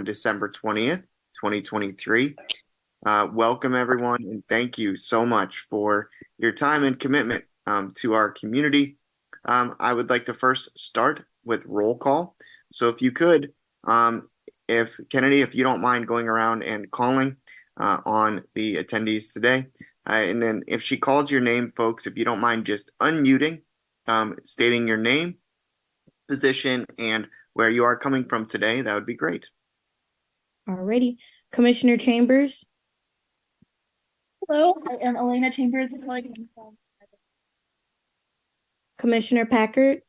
December 20th, 2023. Welcome, everyone, and thank you so much for your time and commitment to our community. I would like to first start with roll call. So if you could, if Kennedy, if you don't mind going around and calling on the attendees today. And then if she calls your name, folks, if you don't mind just unmuting, stating your name, position, and where you are coming from today, that would be great. Alrighty. Commissioner Chambers. Hello, I am Elena Chambers. Commissioner Packard.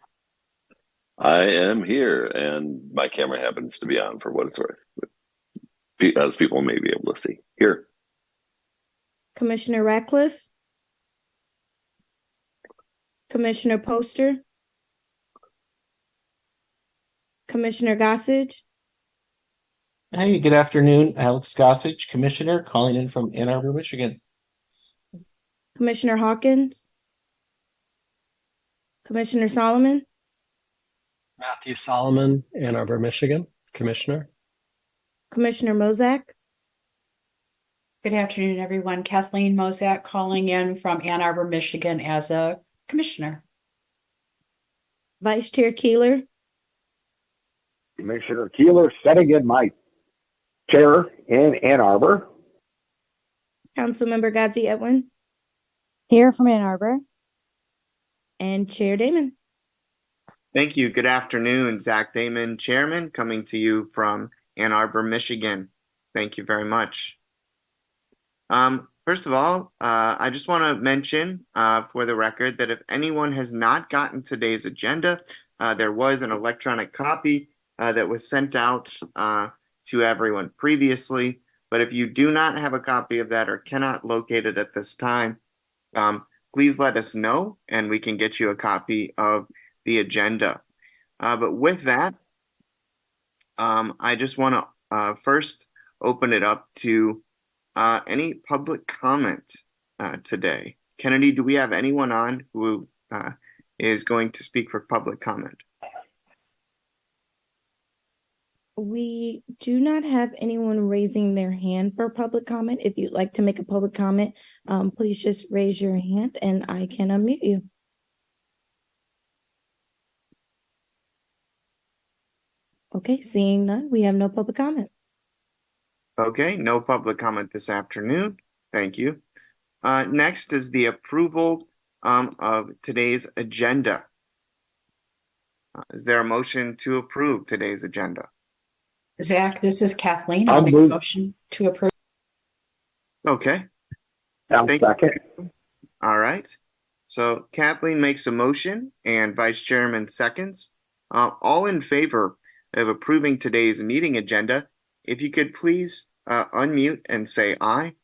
I am here, and my camera happens to be on for what it's worth, as people may be able to see. Here. Commissioner Ratcliffe. Commissioner Poster. Commissioner Gossage. Hey, good afternoon. Alex Gossage, Commissioner, calling in from Ann Arbor, Michigan. Commissioner Hawkins. Commissioner Solomon. Matthew Solomon, Ann Arbor, Michigan, Commissioner. Commissioner Mozak. Good afternoon, everyone. Kathleen Mozak calling in from Ann Arbor, Michigan as a commissioner. Vice Chair Keeler. Commissioner Keeler sitting in my chair in Ann Arbor. Councilmember Gadsby Edwin. Here from Ann Arbor. And Chair Damon. Thank you. Good afternoon, Zach Damon, Chairman, coming to you from Ann Arbor, Michigan. Thank you very much. First of all, I just want to mention for the record that if anyone has not gotten today's agenda, there was an electronic copy that was sent out to everyone previously. But if you do not have a copy of that or cannot locate it at this time, please let us know and we can get you a copy of the agenda. But with that, I just want to first open it up to any public comment today. Kennedy, do we have anyone on who is going to speak for public comment? We do not have anyone raising their hand for public comment. If you'd like to make a public comment, please just raise your hand and I can unmute you. Okay, seeing none, we have no public comment. Okay, no public comment this afternoon. Thank you. Next is the approval of today's agenda. Is there a motion to approve today's agenda? Zach, this is Kathleen. I'll make a motion to approve. Okay. Thank you. All right. So Kathleen makes a motion and Vice Chairman seconds. All in favor of approving today's meeting agenda, if you could please unmute and say aye.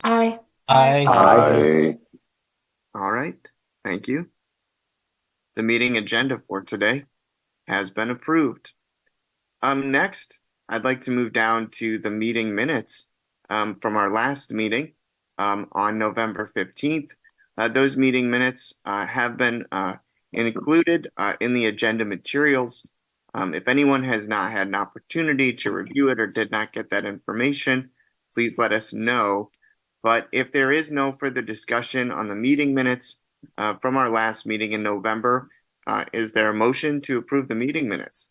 Aye. Aye. Aye. All right. Thank you. The meeting agenda for today has been approved. Next, I'd like to move down to the meeting minutes from our last meeting on November 15th. Those meeting minutes have been included in the agenda materials. If anyone has not had an opportunity to review it or did not get that information, please let us know. But if there is no further discussion on the meeting minutes from our last meeting in November, is there a motion to approve the meeting minutes?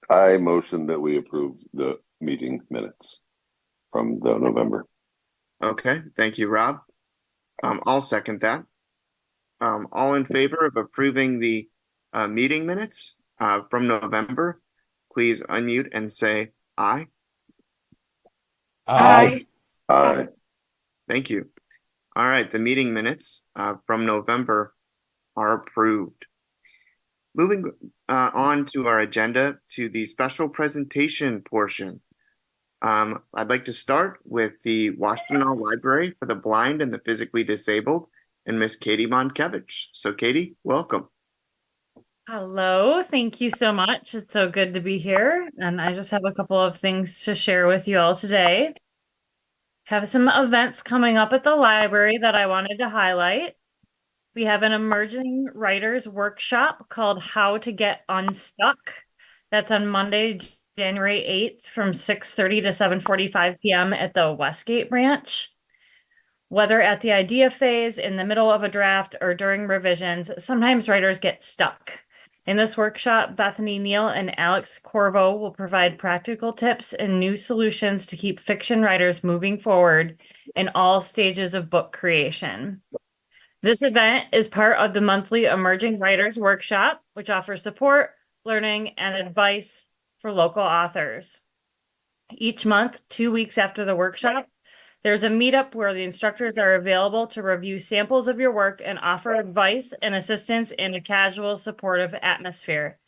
I motion that we approve the meeting minutes from the November. Okay, thank you, Rob. I'll second that. All in favor of approving the meeting minutes from November, please unmute and say aye. Aye. Aye. Thank you. All right, the meeting minutes from November are approved. Moving on to our agenda to the special presentation portion. I'd like to start with the Washtenaw Library for the Blind and the Physically Disabled and Miss Katie Monkevich. So Katie, welcome. Hello, thank you so much. It's so good to be here. And I just have a couple of things to share with you all today. Have some events coming up at the library that I wanted to highlight. we have an emerging writers workshop called How to Get Unstuck. That's on Monday, January 8th from 6:30 to 7:45 p.m. at the Westgate branch. Whether at the idea phase, in the middle of a draft, or during revisions, sometimes writers get stuck. In this workshop, Bethany Neal and Alex Corvo will provide practical tips and new solutions to keep fiction writers moving forward in all stages of book creation. This event is part of the monthly Emerging Writers Workshop, which offers support, learning, and advice for local authors. Each month, 2 weeks after the workshop, there's a meetup where the instructors are available to review samples of your work and offer advice and assistance in a casual, supportive atmosphere.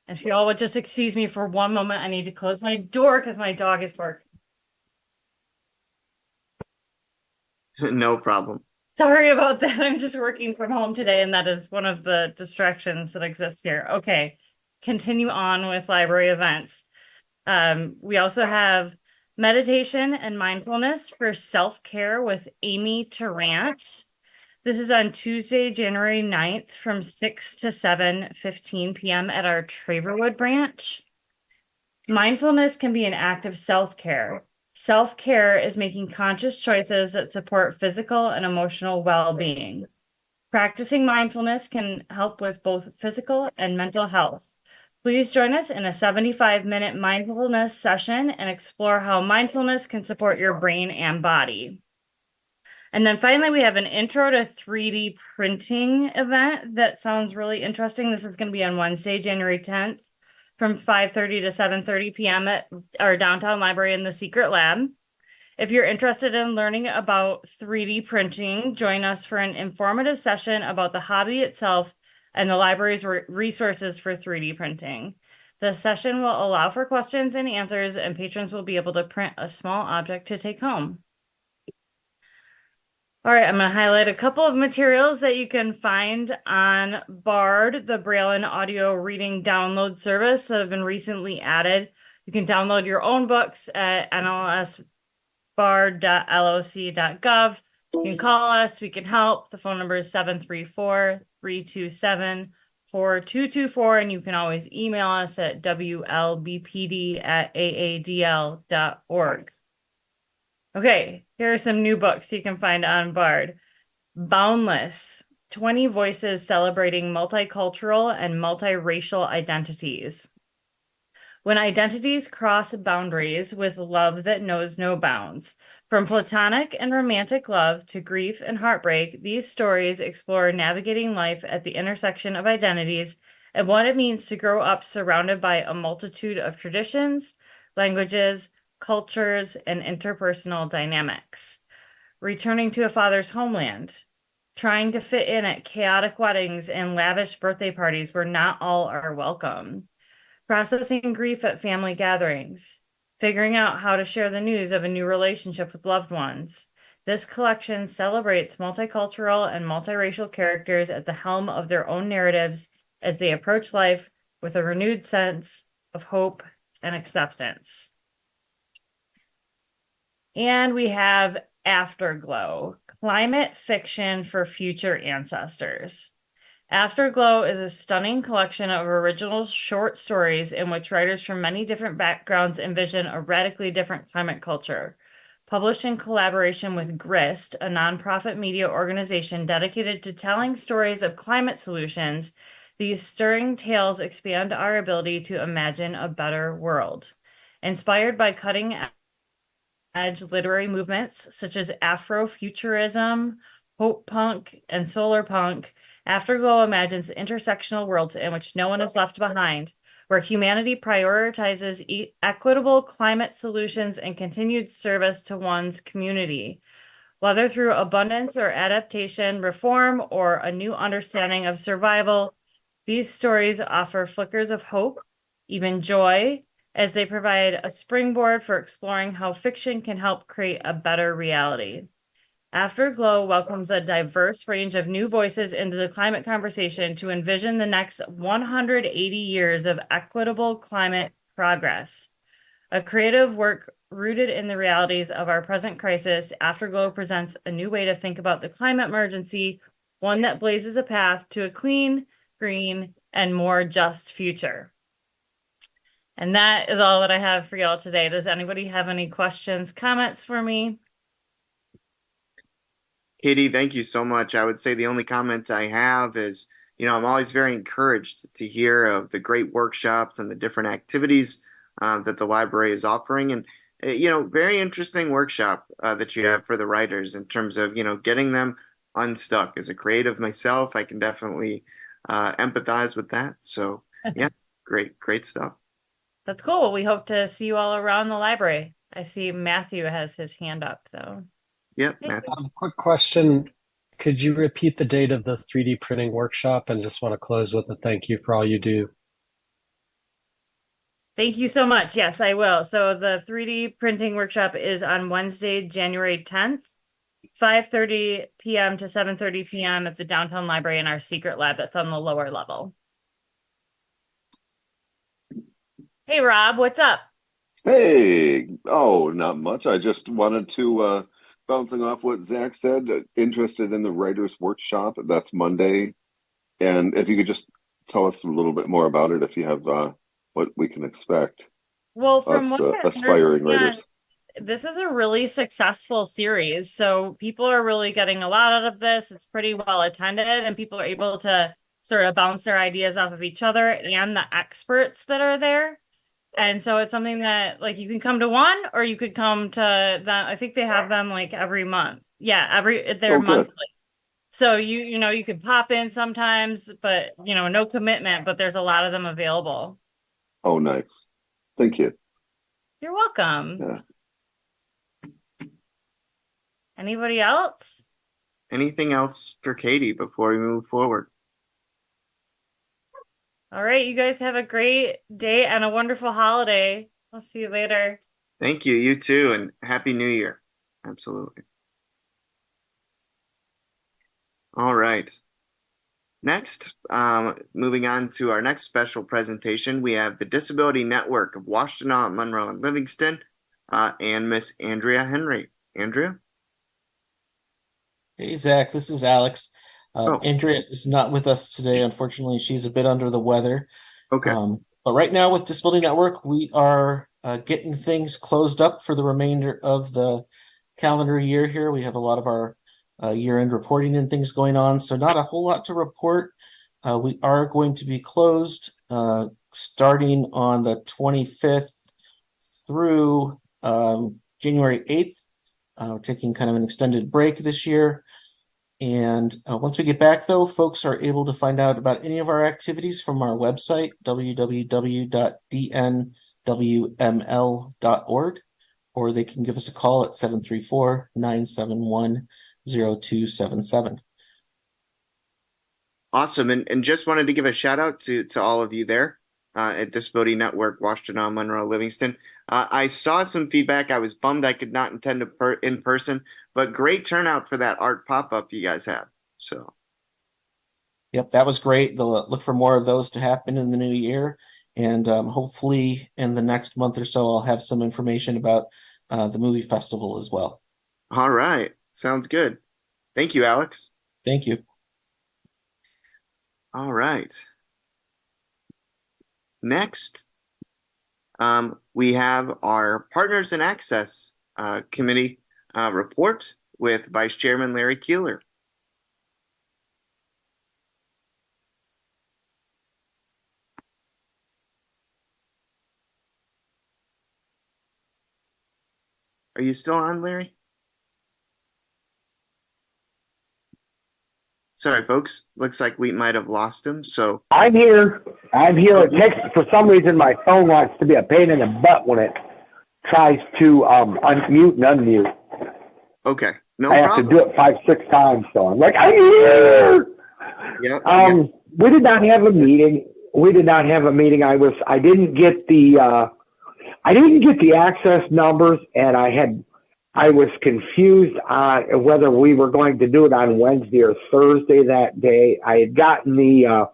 And if you all would just excuse me for one moment, I need to close my door because my dog is barking. No problem. Sorry about that. I'm just working from home today, and that is one of the distractions that exists here. Okay, continue on with library events. We also have meditation and mindfulness for self-care with Amy Tarrant. This is on Tuesday, January 9th from 6 to 7:15 p.m. at our Traverwood branch. Mindfulness can be an act of self-care. Self-care is making conscious choices that support physical and emotional well-being. Practicing mindfulness can help with both physical and mental health. Please join us in a 75-minute mindfulness session and explore how mindfulness can support your brain and body. And then finally, we have an intro to 3D printing event that sounds really interesting. This is going to be on Wednesday, January 10th from 5:30 to 7:30 p.m. at our downtown library in the Secret Lab. If you're interested in learning about 3D printing, join us for an informative session about the hobby itself and the library's resources for 3D printing. The session will allow for questions and answers, and patrons will be able to print a small object to take home. All right, I'm going to highlight a couple of materials that you can find on Bard, the Braille and audio reading download service that have been recently added. You can download your own books at nlsbard.loc.gov. You can call us, we can help. The phone number is 734-327-4224, and you can always email us at wlbpd@aadl.org. Okay, here are some new books you can find on Bard. Boundless, 20 Voices Celebrating Multicultural and Multiracial Identities. When identities cross boundaries with love that knows no bounds. From platonic and romantic love to grief and heartbreak, these stories explore navigating life at the intersection of identities and what it means to grow up surrounded by a multitude of traditions, languages, cultures, and interpersonal dynamics. Returning to a father's homeland. Trying to fit in at chaotic weddings and lavish birthday parties where not all are welcome. Processing grief at family gatherings. Figuring out how to share the news of a new relationship with loved ones. This collection celebrates multicultural and multiracial characters at the helm of their own narratives as they approach life with a renewed sense of hope and acceptance. And we have Afterglow, climate fiction for future ancestors. Afterglow is a stunning collection of original short stories in which writers from many different backgrounds envision a radically different climate culture. Published in collaboration with GRIST, a nonprofit media organization dedicated to telling stories of climate solutions, these stirring tales expand our ability to imagine a better world. Inspired by cutting-edge literary movements such as Afrofuturism, Hope Punk, and Solar Punk, Afterglow imagines intersectional worlds in which no one is left behind, where humanity prioritizes equitable climate solutions and continued service to one's community. Whether through abundance or adaptation, reform, or a new understanding of survival, these stories offer flickers of hope, even joy, as they provide a springboard for exploring how fiction can help create a better reality. Afterglow welcomes a diverse range of new voices into the climate conversation to envision the next 180 years of equitable climate progress. A creative work rooted in the realities of our present crisis, Afterglow presents a new way to think about the climate emergency one that blazes a path to a clean, green, and more just future. And that is all that I have for y'all today. Does anybody have any questions, comments for me? Katie, thank you so much. I would say the only comment I have is, I'm always very encouraged to hear of the great workshops and the different activities that the library is offering. And, very interesting workshop that you have for the writers in terms of, getting them unstuck. As a creative myself, I can definitely empathize with that. So, yeah, great stuff. That's cool. We hope to see you all around the library. I see Matthew has his hand up, though. Yep, Matthew. Quick question. Could you repeat the date of the 3D printing workshop? And just want to close with a thank you for all you do. Thank you so much. Yes, I will. So the 3D printing workshop is on Wednesday, January 10th, 5:30 p.m. to 7:30 p.m. at the downtown library in our secret lab that's on the lower level. Hey, Rob, what's up? Hey, oh, not much. I just wanted to, bouncing off what Zach said, interested in the writers' workshop. That's Monday. And if you could just tell us a little bit more about it, if you have what we can expect, Well, from us what I aspiring understand, writers. this is a really successful series. So people are really getting a lot out of this. It's pretty well attended, and people are able to sort of bounce their ideas off of each other and the experts that are there. And so it's something that like you can come to one or you could come to them. I think they have them like every month. Yeah, they're Oh, good. monthly. So you could pop in sometimes, but no commitment, but there's a lot of them available. Oh, nice. Thank you. You're welcome. Yeah. Anybody else? Anything else for Katie before we move forward? All right, you guys have a great day and a wonderful holiday. I'll see you later. Thank you. You too. And Happy New Year. Absolutely. All right. Next, moving on to our next special presentation, we have the Disability Network of Washtenaw, Monroe, and Livingston, and Miss Andrea Henry. Andrea? Hey, Zach, this is Alex. Oh. Andrea is not with us today. Unfortunately, she's a bit under the weather. Okay. But right now with Disability Network, we are getting things closed up for the remainder of the calendar year here. We have a lot of our year-end reporting and things going on, so not a whole lot to report. We are going to be closed starting on the 25th through January 8th. We're taking kind of an extended break this year. And once we get back, though, folks are able to find out about any of our activities from our website, www.dnwml.org, or they can give us a call at 734-971-0277. Awesome. And just wanted to give a shout out to all of you there at Disability Network, Washtenaw, Monroe, Livingston. I saw some feedback. I was bummed I could not attend in person, but great turnout for that art pop-up you guys had. So, yep, that was great. They'll look for more of those to happen in the new year. And hopefully in the next month or so, I'll have some information about the movie festival as well. All right. Sounds good. Thank you, Alex. Thank you. All right. Next, we have our Partners in Access Committee report with Vice Chairman Larry Keeler. Are you still on, Larry? Sorry, folks. Looks like we might have lost him. So I'm here. It takes, for some reason, my phone wants to be a pain in the butt when it tries to unmute and unmute. okay, no I have problem. to do it 5-6 times. So I'm like, I'm here. Yep. We did not have a meeting. I didn't get the access numbers, and I was confused on whether we were going to do it on Wednesday or Thursday that day. I had gotten the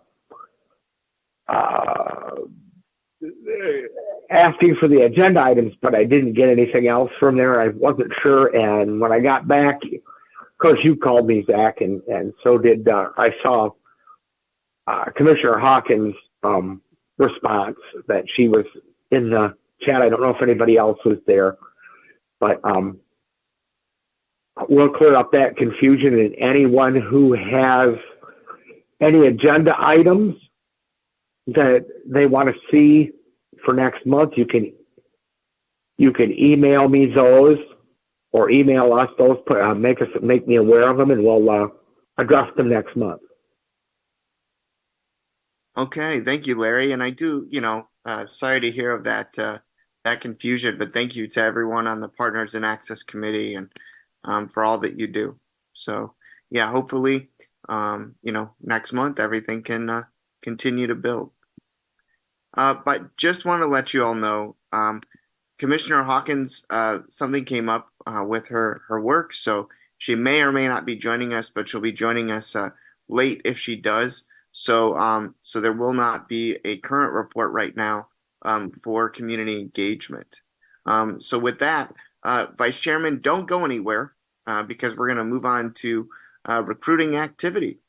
asking for the agenda items, but I didn't get anything else from there. I wasn't sure. And when I got back, course, you called me, Zach, and so did I saw Commissioner Hawkins' response that she was in the chat. I don't know if anybody else was there, but we'll clear up that confusion. And anyone who has any agenda items that they want to see for next month, you can email me those or email us those. Make me aware of them, and we'll address them next month. Okay, thank you, Larry. And I do, sorry to hear of that that confusion, but thank you to everyone on the Partners in Access Committee and for all that you do. So yeah, hopefully, next month everything can continue to build. But just want to let you all know, Commissioner Hawkins, something came up with her work, so she may or may not be joining us, but she'll be joining us late if she does. So there will not be a current report right now for community engagement. So with that, Vice Chairman, don't go anywhere because we're going to move on to recruiting activity.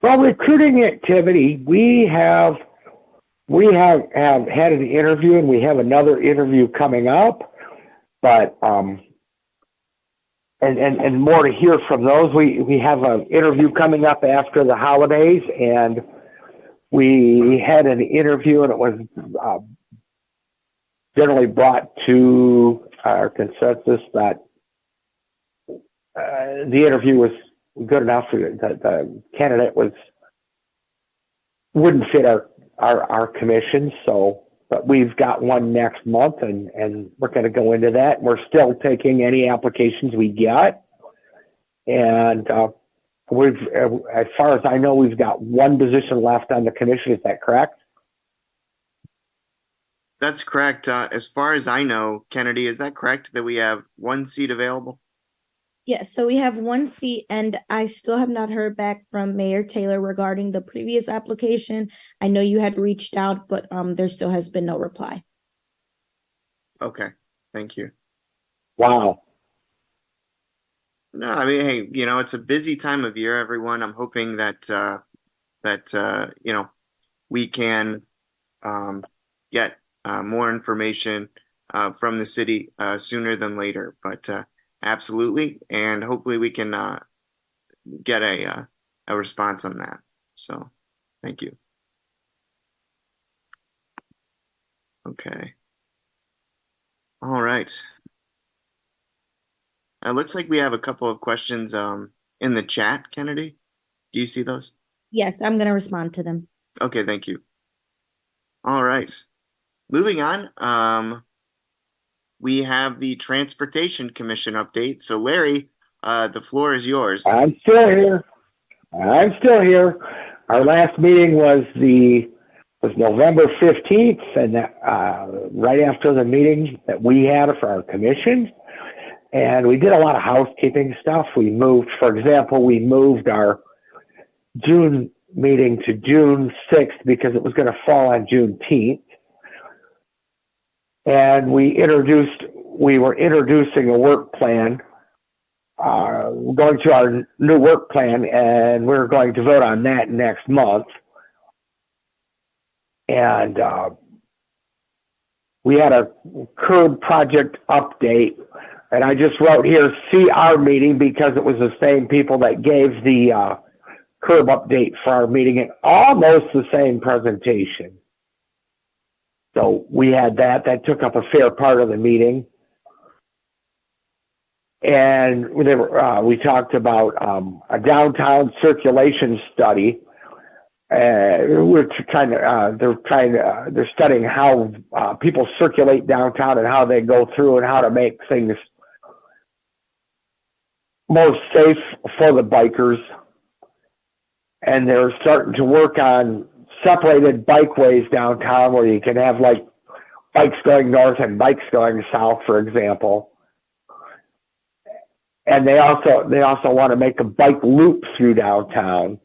Well, recruiting activity, we have had an interview, and we have another interview coming up, but and more to hear from those. We have an interview coming up after the holidays, and we had an interview, and it was generally brought to our consensus that the interview was good enough. The candidate wouldn't fit our commission, but we've got one next month, and we're going to go into that. We're still taking any applications we get, and as far as I know, we've got one position left on the commission. Is that correct? That's correct. As far as I know, Kennedy, is that correct that we have one seat available? Yes, so we have one seat, and I still have not heard back from Mayor Taylor regarding the previous application. I know you had reached out, but there still has been no reply. Okay, thank you. Wow. No, I mean, hey, it's a busy time of year, everyone. I'm hoping that we can get more information from the city sooner than later. But absolutely, and hopefully we can get a response on that. So, thank you. Okay. All right. It looks like we have a couple of questions in the chat, Kennedy. Do you see those? Yes, I'm going to respond to them. Okay, thank you. All right. Moving on, we have the Transportation Commission update. So, Larry, the floor is yours. I'm still here. Our last meeting was November 15th, and right after the meeting that we had for our commission. And we did a lot of housekeeping stuff. We moved our June meeting to June 6th because it was going to fall on Juneteenth. And we were introducing a work plan, going to our new work plan, and we're going to vote on that next month. And we had a curb project update. And I just wrote here, see our meeting, because it was the same people that gave the curb update for our meeting, and almost the same presentation. So we had that took up a fair part of the meeting. And we talked about a downtown circulation study. They're studying how people circulate downtown and how they go through and how to make things more safe for the bikers. And they're starting to work on separated bikeways downtown where you can have like bikes going north and bikes going south, for example. And they also want to make a bike loop through downtown.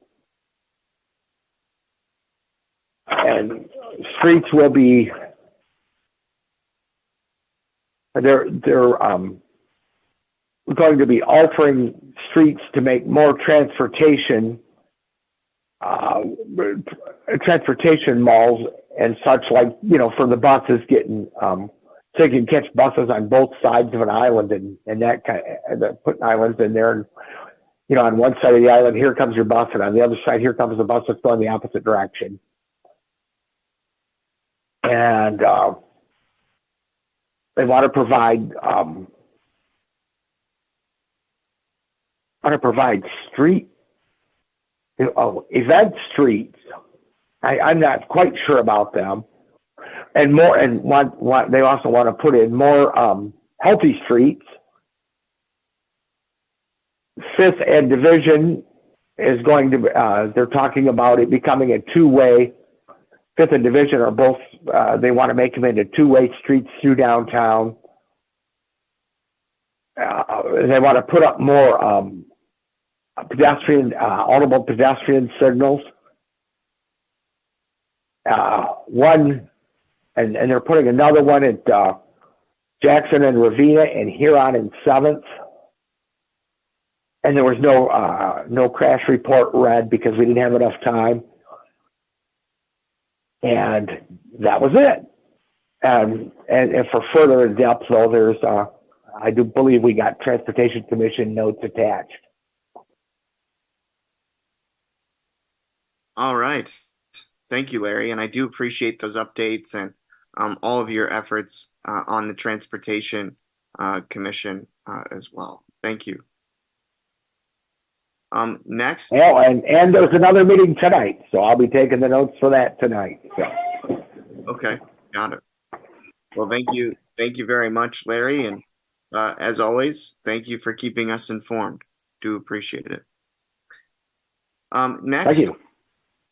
And streets will be going to be altering streets to make more transportation malls and such, like, for the buses getting, so you can catch buses on both sides of an island and that kind of, putting islands in there. And, on one side of the island, here comes your bus, and on the other side, here comes the bus that's going the opposite direction. And they want to provide event streets. I'm not quite sure about them. And more, and they also want to put in more healthy streets. Fifth and Division is going to, they're talking about it becoming a two-way. Fifth and Division are both, they want to make them into two-way streets through downtown. They want to put up more audible pedestrian signals. One, and they're putting another one at Jackson and Ravenna and Huron and 7th. And there was no crash report read because we didn't have enough time. And that was it. And for further in depth, though, there's I do believe we got Transportation Commission notes attached. All right. Thank you, Larry. And I do appreciate those updates and all of your efforts on the Transportation Commission as well. Thank you. Next. Oh, and there's another meeting tonight, so I'll be taking the notes for that tonight. So. Okay, got it. Well, thank you very much, Larry, and as always, thank you for keeping us informed. Do appreciate it. Next, thank you.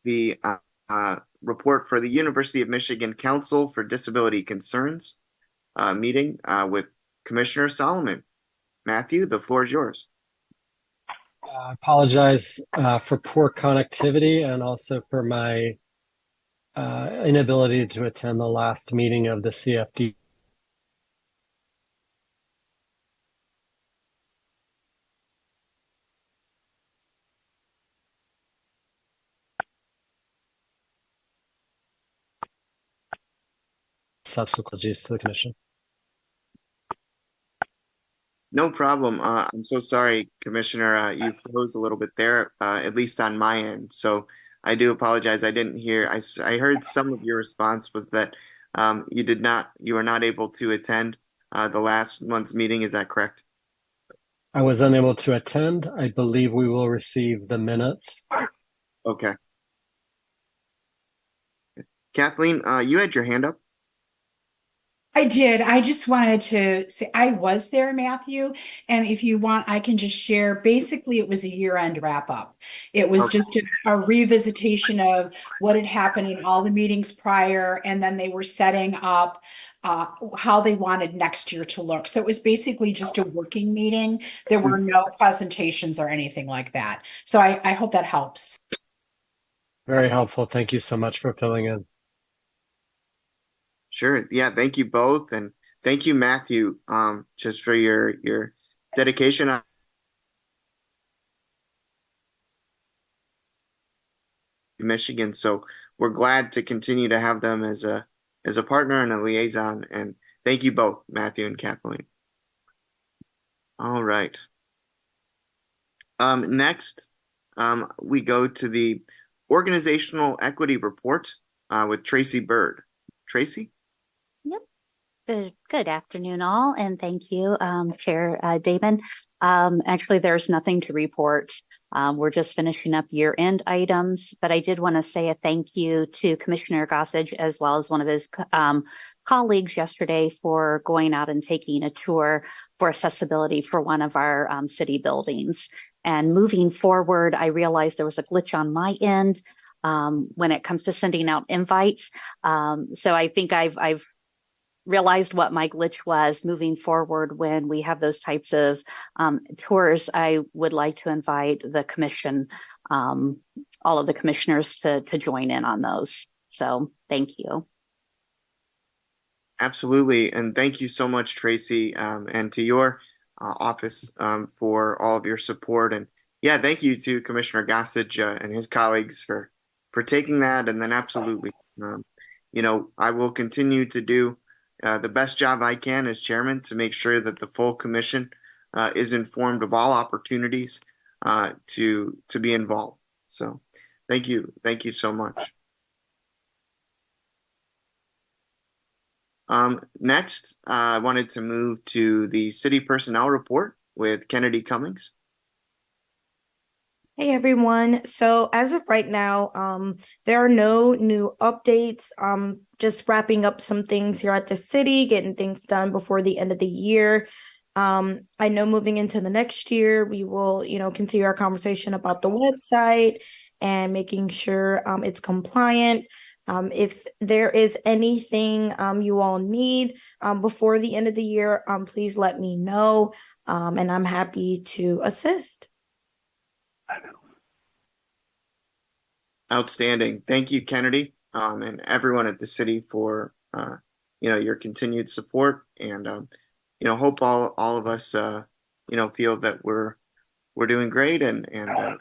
The report for the University of Michigan Council for Disability Concerns meeting with Commissioner Solomon. Matthew, the floor is yours. I apologize for poor connectivity and also for my inability to attend the last meeting of the CFD. Subsequent use to the commission. No problem. I'm so sorry, Commissioner. You froze a little bit there, at least on my end. So I do apologize. I didn't hear. I heard some of your response was that you were not able to attend the last month's meeting. Is that correct? I was unable to attend. I believe we will receive the minutes. Okay. Kathleen, you had your hand up. I did. I just wanted to say I was there, Matthew. And if you want, I can just share. Basically, it was a year-end wrap-up. It was just a revisitation of what had happened in all the meetings prior, and then they were setting up how they wanted next year to look. So it was basically just a working meeting. There were no presentations or anything like that. So I hope that helps. Very helpful. Thank you so much for filling in. Sure. Yeah. Thank you both. And thank you, Matthew, just for your dedication on Michigan. So we're glad to continue to have them as a partner and a liaison. And thank you both, Matthew and Kathleen. All right. Next, we go to the Organizational Equity Report with Tracy Bird. Tracy? Good afternoon, all, and thank you, Chair Damon. Actually, there's nothing to report. We're just finishing up year-end items, but I did want to say a thank you to Commissioner Gossage as well as one of his colleagues yesterday for going out and taking a tour for accessibility for one of our city buildings. And moving forward, I realized there was a glitch on my end when it comes to sending out invites. So I think I've realized what my glitch was. Moving forward, when we have those types of tours, I would like to invite the commission, all of the commissioners to join in on those. So thank you. Absolutely. And thank you so much, Tracy. And to your office for all of your support. And yeah, thank you to Commissioner Gossage and his colleagues for taking that. And then absolutely, um, I will continue to do the best job I can as chairman to make sure that the full commission is informed of all opportunities to be involved. So thank you so much. Next, I wanted to move to the city personnel report with Kennedy Cummings. Hey everyone. So as of right now, there are no new updates. Just wrapping up some things here at the city, getting things done before the end of the year. I know moving into the next year, we will, continue our conversation about the website and making sure it's compliant. If there is anything you all need before the end of the year, please let me know, and I'm happy to assist. Outstanding. Thank you, Kennedy, and everyone at the city for your continued support, and hope all of us feel that we're doing great, and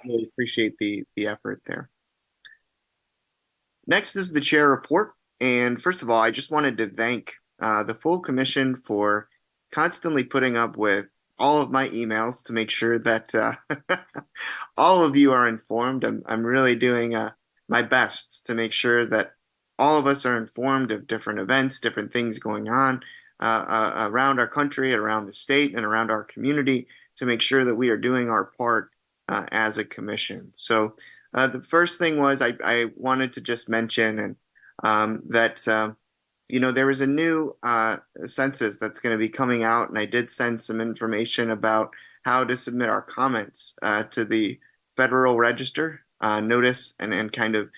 really appreciate the effort there. Next is the chair report, and first of all, I just wanted to thank the full commission for constantly putting up with all of my emails to make sure that all of you are informed. I'm really doing my best to make sure that all of us are informed of different events, different things going on around our country, around the state, and around our community to make sure that we are doing our part as a commission. So the first thing was I wanted to just mention that there was a new census that's going to be coming out, and I did send some information about how to submit our comments to the Federal Register notice, and kind of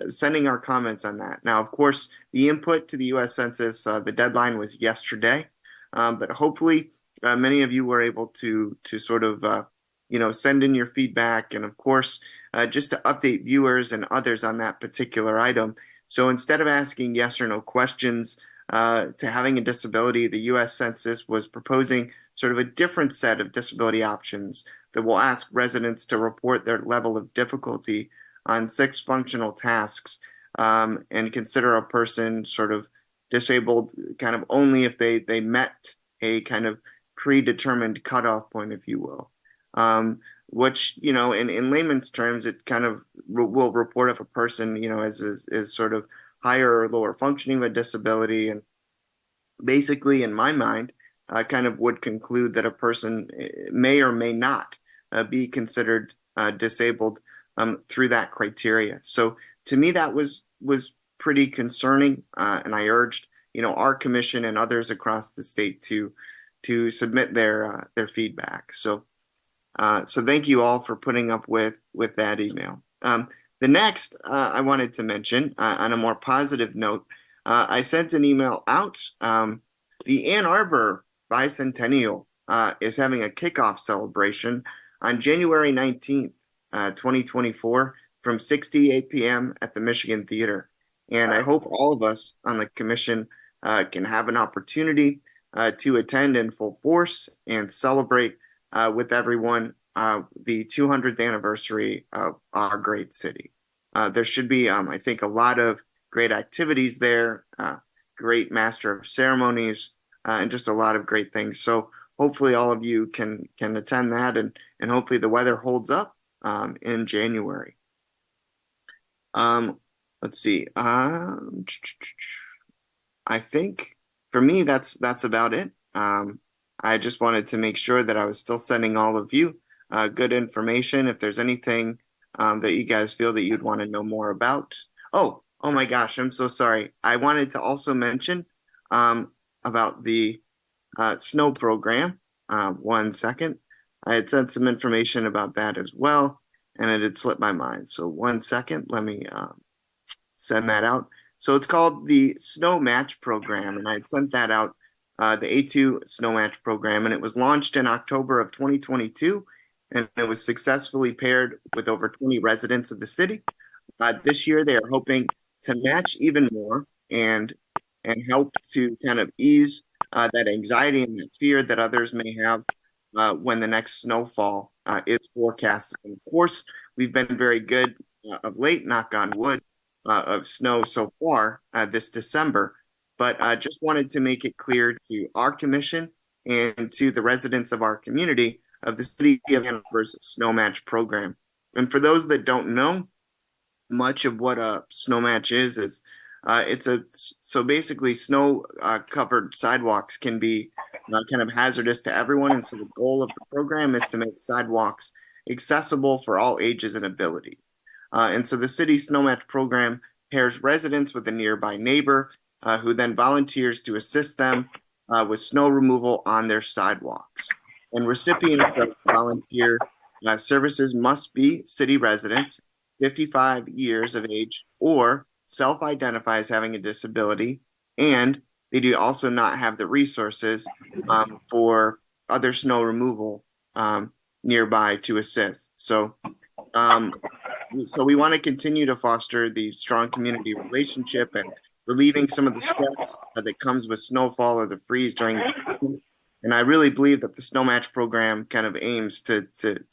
sending our comments on that. Now, of course, the input to the U.S. Census, the deadline was yesterday, but hopefully many of you were able to sort of send in your feedback, and of course, just to update viewers and others on that particular item. So instead of asking yes or no questions to having a disability, the U.S. Census was proposing sort of a different set of disability options that will ask residents to report their level of difficulty on 6 functional tasks, and consider a person sort of disabled kind of only if they met a kind of predetermined cutoff point, if you will. Which, in layman's terms, it kind of will report if a person, is sort of higher or lower functioning with a disability. And basically, in my mind, I kind of would conclude that a person may or may not be considered disabled through that criteria. So to me, that was pretty concerning, and I urged, our commission and others across the state to submit their feedback. So thank you all for putting up with that email. The next I wanted to mention, on a more positive note, I sent an email out. The Ann Arbor Bicentennial is having a kickoff celebration on January 19th, 2024, from 6 to 8 p.m. at the Michigan Theater. And I hope all of us on the commission can have an opportunity to attend in full force and celebrate with everyone the 200th anniversary of our great city. There should be, I think, a lot of great activities there, great master of ceremonies, and just a lot of great things. So hopefully all of you can attend that, and hopefully the weather holds up in January. Let's see. I think for me that's about it. I just wanted to make sure that I was still sending all of you good information. If there's anything that you guys feel that you'd want to know more about. Oh my gosh, I'm so sorry. I wanted to also mention about the snow program. 1 second. I had sent some information about that as well, and it had slipped my mind. So 1 second, let me send that out. So it's called the Snow Match Program, and I had sent that out, the A2 Snow Match Program, and it was launched in October of 2022, and it was successfully paired with over 20 residents of the city. This year, they are hoping to match even more and help to kind of ease that anxiety and that fear that others may have when the next snowfall is forecasted. And of course, we've been very good of late, knock on wood, of snow so far this December. But I just wanted to make it clear to our commission and to the residents of our community of the City of Ann Arbor's Snow Match program. And for those that don't know, much of what a snow match is so basically snow covered sidewalks can be kind of hazardous to everyone, and so the goal of the program is to make sidewalks accessible for all ages and abilities. And so the city snow match program pairs residents with a nearby neighbor who then volunteers to assist them with snow removal on their sidewalks. And recipients of volunteer services must be city residents 55 years of age or self-identify as having a disability, and they do also not have the resources for other snow removal nearby to assist. So we want to continue to foster the strong community relationship and relieving some of the stress that comes with snowfall or the freeze during the season. And I really believe that the Snow Match program kind of aims to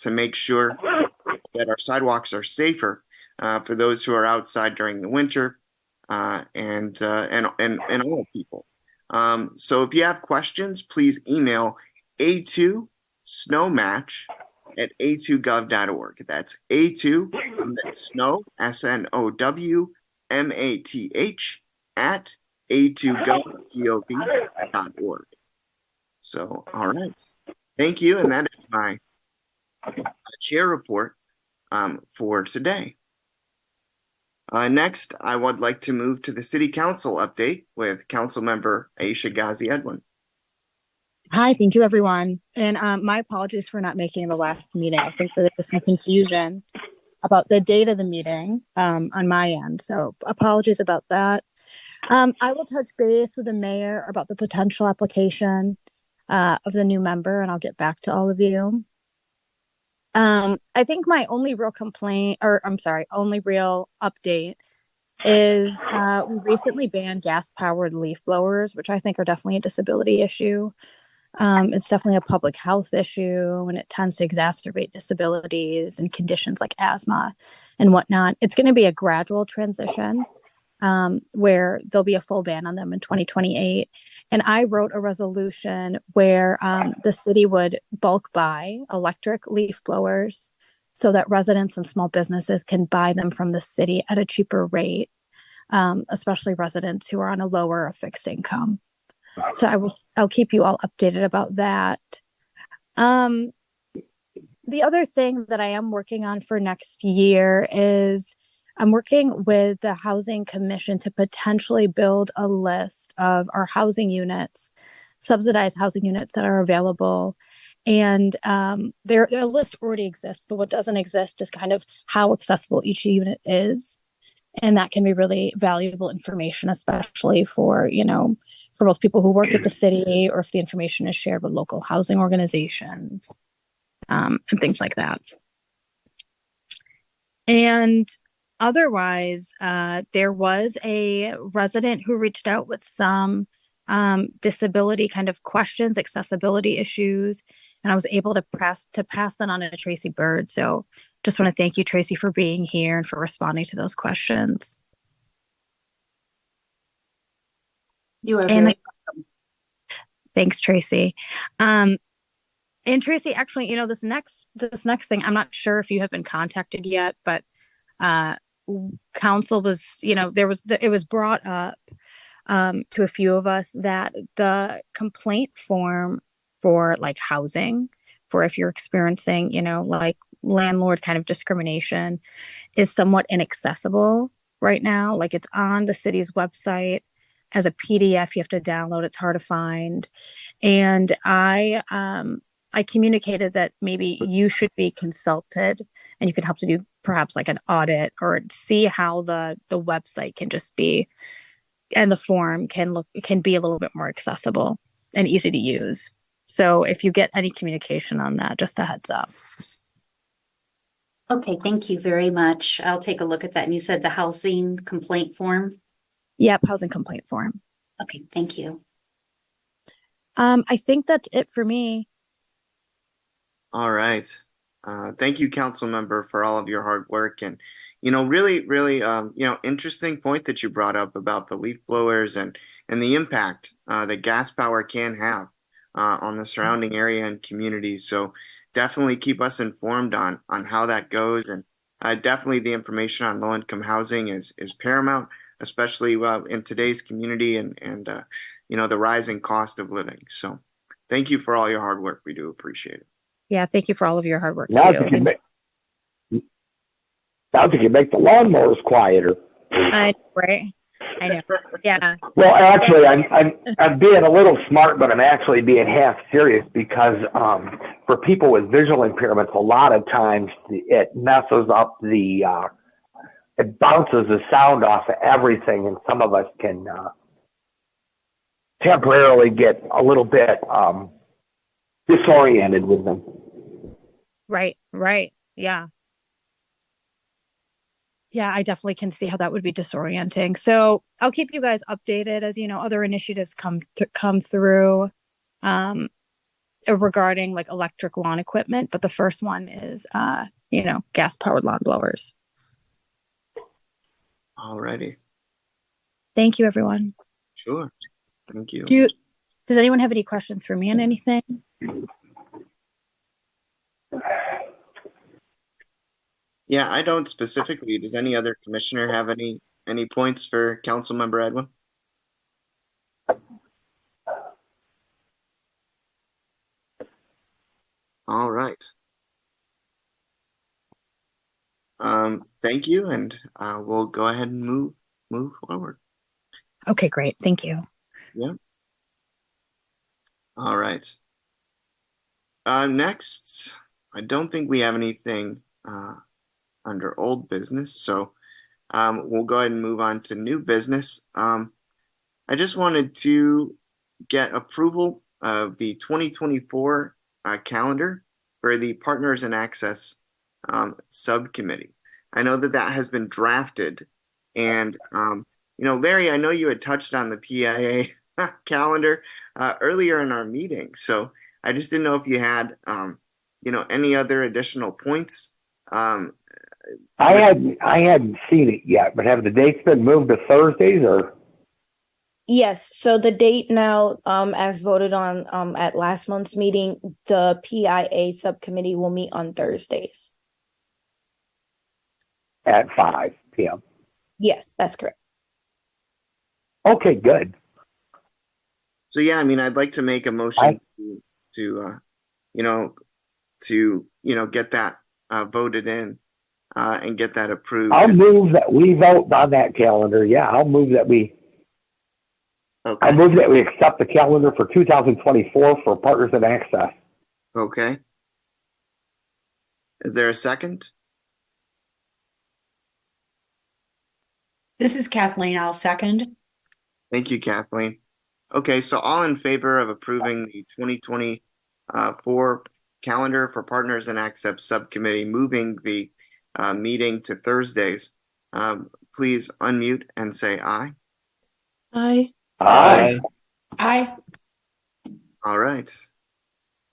make sure that our sidewalks are safer for those who are outside during the winter and all people. So if you have questions, please email a2snowmatch@a2gov.org. That's A2 and then snow SNOWMATH at a2gov.org. So all right, thank you, and that is my chair report for today. Next, I would like to move to the City Council update with Council Member Aisha Ghazi Edwin. Hi, thank you, everyone. And my apologies for not making the last meeting. I think that there was some confusion about the date of the meeting on my end. So apologies about that. I will touch base with the mayor about the potential application of the new member, and I'll get back to all of you. I think my only real only real update is we recently banned gas-powered leaf blowers, which I think are definitely a disability issue. It's definitely a public health issue, and it tends to exacerbate disabilities and conditions like asthma and whatnot. It's going to be a gradual transition where there'll be a full ban on them in 2028. And I wrote a resolution where the city would bulk buy electric leaf blowers so that residents and small businesses can buy them from the city at a cheaper rate, especially residents who are on a lower or fixed income. So I'll keep you all updated about that. The other thing that I am working on for next year is I'm working with the Housing Commission to potentially build a list of our housing units, subsidized housing units that are available. And their list already exists, but what doesn't exist is kind of how accessible each unit is. And that can be really valuable information, especially for both people who work at the city or if the information is shared with local housing organizations and things like that. And otherwise, there was a resident who reached out with some disability kind of questions, accessibility issues, and I was able to pass that on to Tracy Bird. So just want to thank you, Tracy, for being here and for responding to those questions. You are very welcome. Thanks, Tracy. And Tracy, actually, this next thing, I'm not sure if you have been contacted yet, but council was, it was brought up to a few of us that the complaint form for like housing, for if you're experiencing, like landlord kind of discrimination, is somewhat inaccessible right now. Like it's on the city's website as a PDF. You have to download. It's hard to find. And I communicated that maybe you should be consulted and you can help to do perhaps like an audit or see how the website can just be, and the form can be a little bit more accessible and easy to use. So if you get any communication on that, just a heads up. Okay, thank you very much. I'll take a look at that. And you said the housing complaint form? Yep, housing complaint form. Okay, thank you. I think that's it for me. All right. Thank you, council member, for all of your hard work and, really, interesting point that you brought up about the leaf blowers and the impact that gas power can have on the surrounding area and community. So definitely keep us informed on how that goes. And definitely the information on low-income housing is paramount, especially in today's community and the rising cost of living. So thank you for all your hard work. We do appreciate it. Yeah, thank you for all of your hard work Now too. if you make, now if you can make the lawnmowers quieter. Right? I know. Yeah. Well, actually, I'm being a little smart, but I'm actually being half serious because for people with visual impairments, a lot of times it messes up it bounces the sound off of everything, and some of us can temporarily get a little bit disoriented with them. Right. Yeah. Yeah, I definitely can see how that would be disorienting. So I'll keep you guys updated as other initiatives come through regarding like electric lawn equipment. But the first one is gas powered lawn blowers. Alrighty. Thank you, everyone. Sure. Thank you. Does anyone have any questions for me on anything? Yeah, I don't specifically. Does any other commissioner have any points for Councilmember Edwin? All right. Thank you, and we'll go ahead and move forward. Okay, great. Thank you. Yeah. All right. Next, I don't think we have anything under old business, so we'll go ahead and move on to new business. I just wanted to get approval of the 2024 calendar for the Partners in Access subcommittee. I know that has been drafted, and Larry, I know you had touched on the PIA calendar earlier in our meeting, so I just didn't know if you had any other additional points. I hadn't seen it yet, but have the dates been moved to Thursdays or? Yes, so the date now, as voted on at last month's meeting, the PIA subcommittee will meet on Thursdays. At 5 p.m. Yes, that's correct. Okay, good. So yeah, I mean, I'd like to make a motion to get that voted in and get that approved. I'll move that we vote on that calendar. Yeah, I'll move that we. Okay. I move that we accept the calendar for 2024 for Partners in Access. Okay. Is there a second? This is Kathleen. I'll second. Thank you, Kathleen. Okay, so all in favor of approving the 2024 calendar for Partners in Access subcommittee, moving the meeting to Thursdays, please unmute and say aye. Aye. Aye. Aye. All right.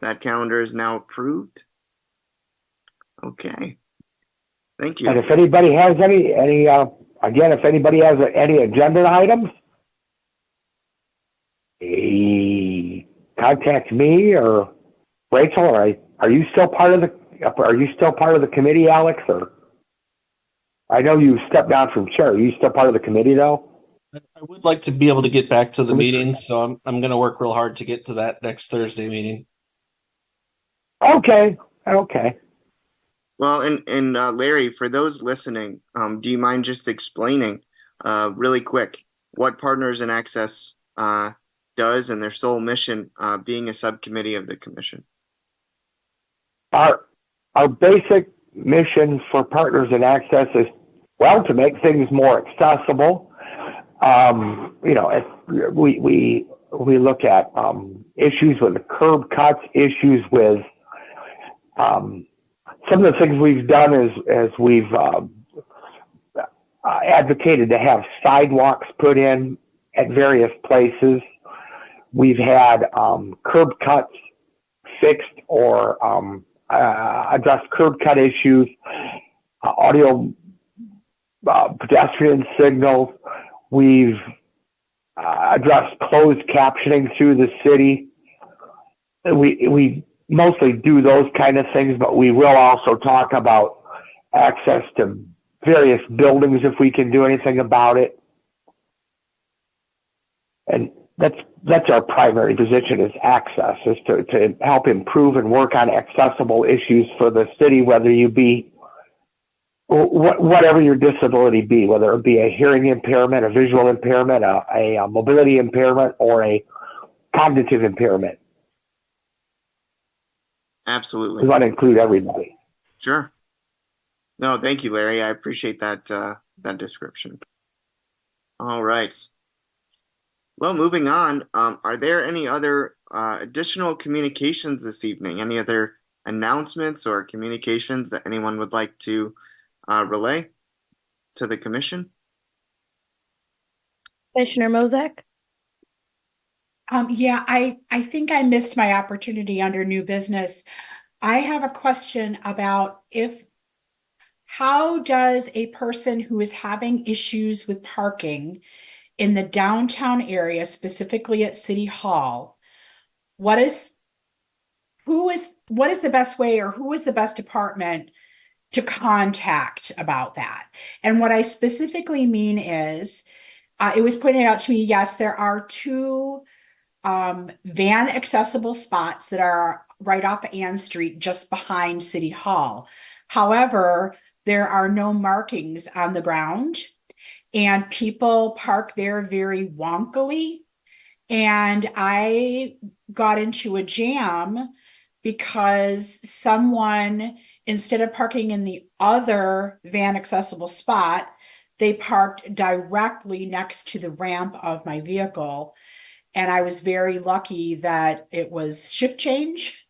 That calendar is now approved. Okay. Thank you. And if anybody has any if anybody has any agenda items, contact me or Rachel. Or are you still part of the committee, Alex? Or I know you stepped down from chair. Are you still part of the committee though? I would like to be able to get back to the meetings, so I'm going to work real hard to get to that next Thursday meeting. Okay. Well, and Larry, for those listening, do you mind just explaining really quick what Partners in Access does and their sole mission being a subcommittee of the commission? Our basic mission for Partners in Access is, well, to make things more accessible. We look at issues with the curb cuts, issues with some of the things we've done is we've advocated to have sidewalks put in at various places. We've had curb cuts fixed or addressed curb cut issues, audio pedestrian signals. We've addressed closed captioning through the city. We mostly do those kind of things, but we will also talk about access to various buildings if we can do anything about it. And that's our primary position, is access, is to help improve and work on accessible issues for the city, whether you be whatever your disability be, whether it be a hearing impairment, a visual impairment, a mobility impairment, or a cognitive impairment. Absolutely. We want to include everybody. Sure. No, thank you, Larry. I appreciate that that description. All right. Well, moving on, are there any other additional communications this evening? Any other announcements or communications that anyone would like to relay to the commission? Commissioner Mozak? Yeah, I think I missed my opportunity under new business. I have a question about how does a person who is having issues with parking in the downtown area, specifically at City Hall, what is the best way, or who is the best department to contact about that? And what I specifically mean is, it was pointed out to me, yes, there are two van accessible spots that are right off Ann Street, just behind City Hall. However, there are no markings on the ground, and people park there very wonkily. And I got into a jam because someone, instead of parking in the other van accessible spot, they parked directly next to the ramp of my vehicle. And I was very lucky that it was shift change,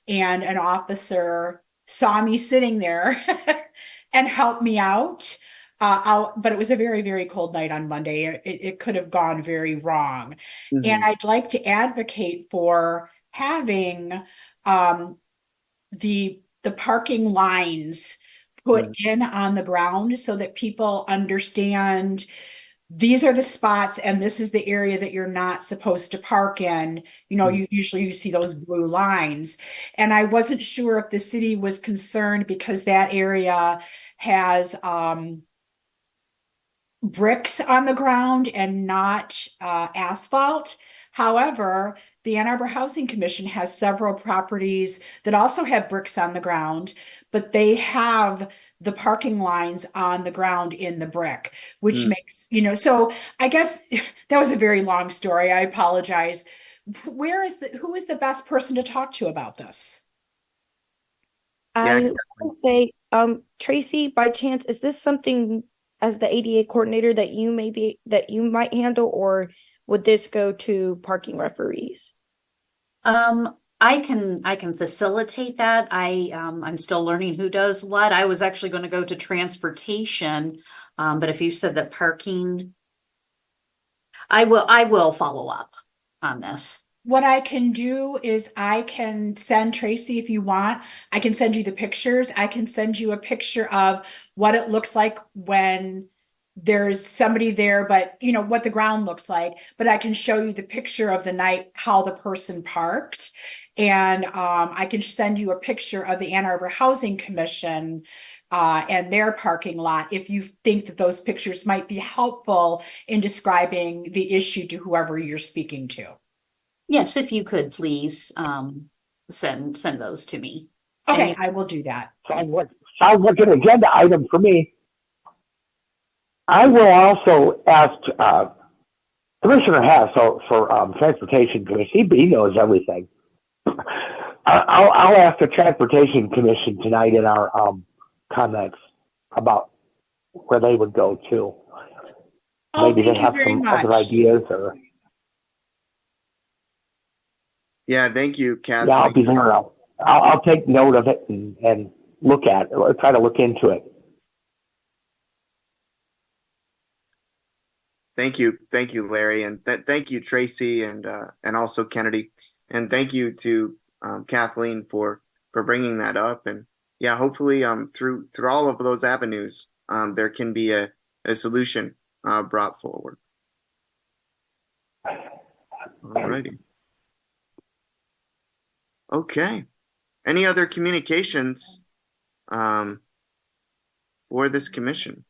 and an officer saw me sitting there and helped me out. But it was a very, very cold night on Monday. It could have gone very wrong. Mm-hmm. And I'd like to advocate for having the parking lines put in on the ground so that people understand these are the spots and this is the area that you're not supposed to park in. You know, you usually see those blue lines. And I wasn't sure if the city was concerned because that area has bricks on the ground and not asphalt. However, the Ann Arbor Housing Commission has several properties that also have bricks on the ground, but they have the parking lines on the ground in the brick, which makes, so I guess that was a very long story. I apologize. Who is the best person to talk to about this? I would say, Tracy, by chance, is this something as the ADA coordinator that you might handle, or would this go to parking referees? I can facilitate that. I'm still learning who does what. I was actually going to go to transportation, but if you said that parking, I will follow up on this. What I can do is I can send Tracy, if you want, I can send you the pictures. I can send you a picture of what it looks like when there's somebody there, but what the ground looks like. But I can show you the picture of the night, how the person parked. And I can send you a picture of the Ann Arbor Housing Commission and their parking lot, if you think that those pictures might be helpful in describing the issue to whoever you're speaking to. Yes, if you could please send those to me. Okay, I will do that. Sounds like an agenda item for me. I will also ask Commissioner Hess for Transportation Commission. He knows everything. I'll ask the Transportation Commission tonight in our comments about where they would go to. Maybe they have some other ideas or. Yeah, thank you, Kathleen. Yeah, I'll be there. I'll take note of it and look at it, or try to look into it. Thank you, Larry, and thank you, Tracy, and also Kennedy, and thank you to Kathleen for bringing that up. And yeah, hopefully, through all of those avenues, there can be a solution brought forward. Alrighty. Okay. Any other communications for this commission?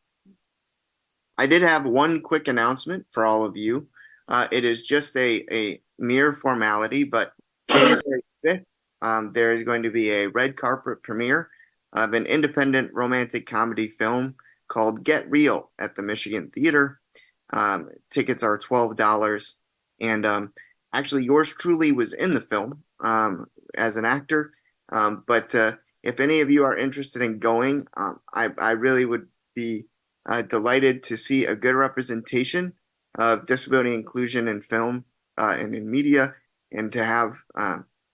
I did have one quick announcement for all of you. It is just a mere formality, but January 5th, there is going to be a red carpet premiere of an independent romantic comedy film called Get Real at the Michigan Theater. Tickets are $12. And actually, yours truly was in the film as an actor. But if any of you are interested in going, I really would be delighted to see a good representation of disability inclusion in film and in media, and to have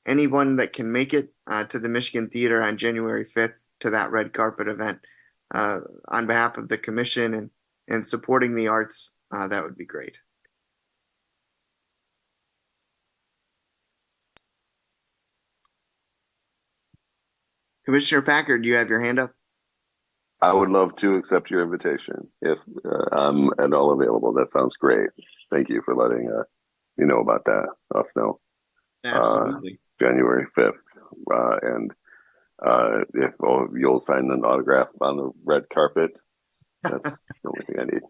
anyone that can make it to the Michigan Theater on January 5th to that red carpet event on behalf of the commission and supporting the arts, that would be great. Commissioner Packard, do you have your hand up? I would love to accept your invitation if I'm at all available. That sounds great. Thank you for letting me know about that. Us know. Absolutely. January 5th. And if you'll sign an autograph on the red carpet, that's the only thing I need.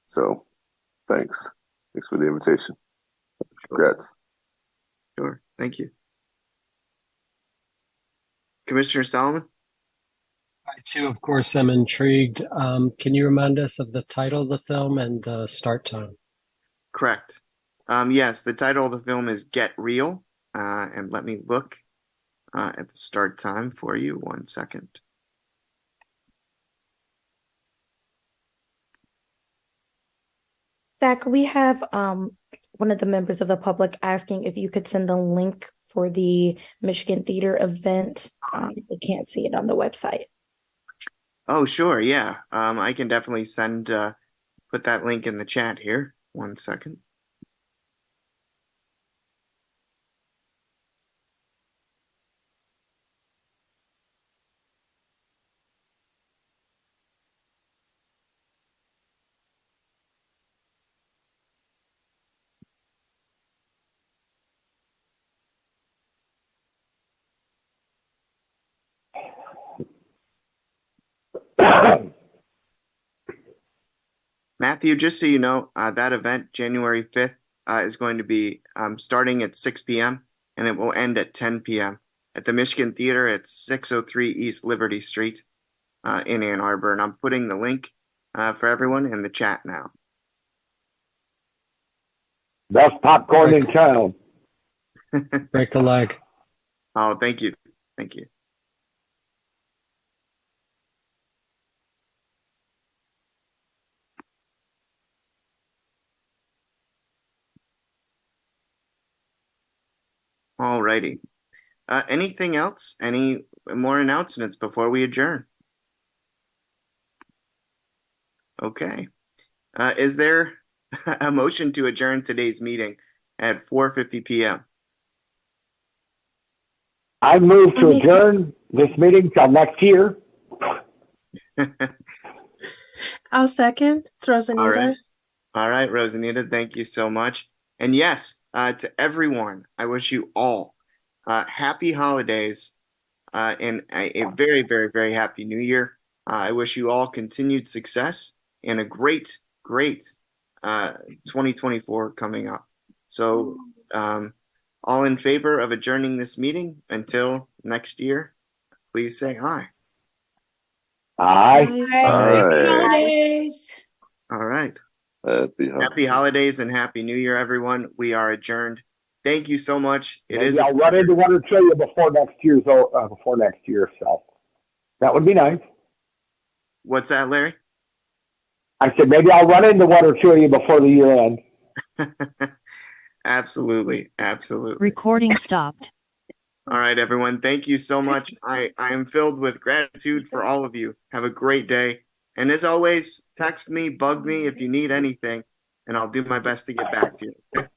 So thanks. Thanks for the invitation. Congrats. Sure. Thank you. Commissioner Solomon? I too, of course, am intrigued. Can you remind us of the title of the film and the start time? Correct. Yes, the title of the film is Get Real. And let me look at the start time for you. 1 second. Zach, we have one of the members of the public asking if you could send the link for the Michigan Theater event. We can't see it on the website. Oh, sure. Yeah. I can definitely put that link in the chat here. 1 second. Matthew, just so you know, that event, January 5th, is going to be starting at 6 p.m. and it will end at 10 p.m. at the Michigan Theater at 603 East Liberty Street in Ann Arbor. And I'm putting the link for everyone in the chat now. Best popcorn in town. Break a leg. Oh, thank you. Thank you. All righty. Anything else? Any more announcements before we adjourn? Okay. Is there a motion to adjourn today's meeting at 4:50 p.m.? I move to adjourn this meeting till next year. I'll second. It's Rosanita. All right, Rosanita, thank you so much. And yes, to everyone, I wish you all happy holidays and a very, very, very happy new year. I wish you all continued success and a great, great 2024 coming up. So all in favor of adjourning this meeting until next year, please say aye. Aye. Happy holidays. All right. Happy holidays and happy new year, everyone. We are adjourned. Thank you so much. I'll run into one or two before next year, so that would be nice. What's that, Larry? I said maybe I'll run into one or two of you before the year end. Absolutely. Recording stopped. All right, everyone. Thank you so much. I am filled with gratitude for all of you. Have a great day. And as always, text me, bug me if you need anything. and I'll do my best to get back to you. Okay?